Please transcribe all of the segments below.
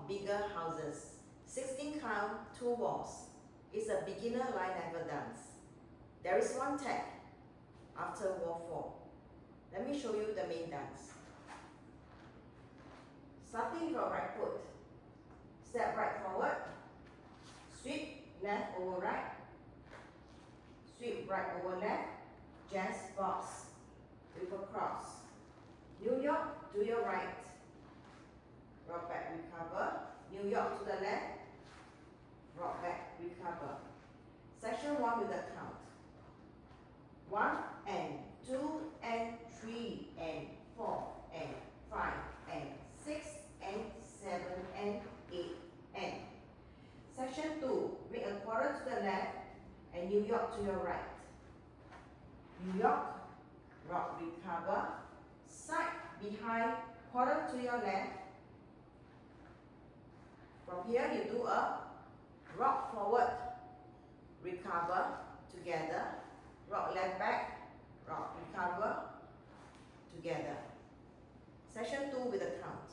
bigger houses. 16 count, 2 walls. It's a beginner line level dance. There is one tag after wall 4. Let me show you the main dance. Starting from right foot. Step right forward. Sweep left over right. Sweep right over left. Jazz box with a cross. New York to your right. Rock back, recover. New York to the left. Rock back, recover. Section 1 with a count. 1 and 2 and 3 and 4 and 5 and 6 and 7 and 8 and. Section 2, bring a quarter to the left and New York to your right. New York, rock, recover. Side, behind, quarter to your left. From here you do a rock forward, recover, together. Rock left back, rock, recover, together. Section 2 with a count.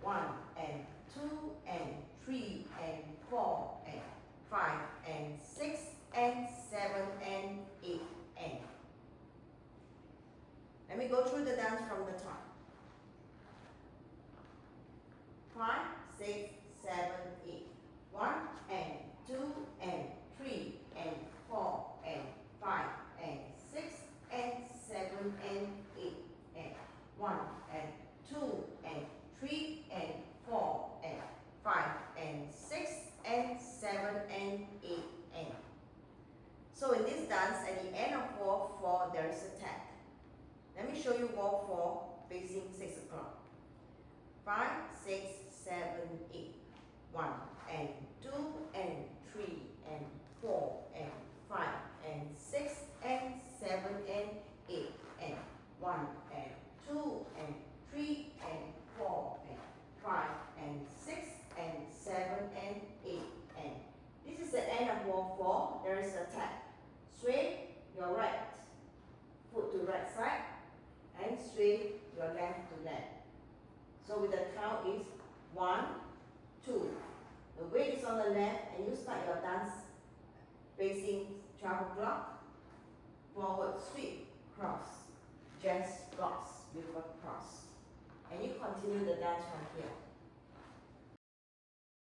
1 and 2 and 3 and 4 and 5 and 6 and 7 and 8 and. Let me go through the dance from the top. 5, 6, 7, 8. 1 and 2 and 3 and 4 and 5 and 6 and 7 and 8 and. 1 and 2 and 3 and 4 and 5 and 6 and 7 and 8 and. So in this dance, at the end of wall 4, there is a tag. Let me show you wall 4 facing 6 o'clock. 5, 6, 7, 8. 1 and 2 and 3 and 4 and 5 and 6 and 7 and 8 and. 1 and 2 and 3 and 4 and 5 and 6 and 7 and 8 and. This is the end of wall 4. There is a tag. Sway your right foot to right side and sway your left to left. So with the count is 1, 2. The weight is on the left and you start your dance facing 12 o'clock. Forward sweep, cross, jazz box with a cross. And you continue the dance from here.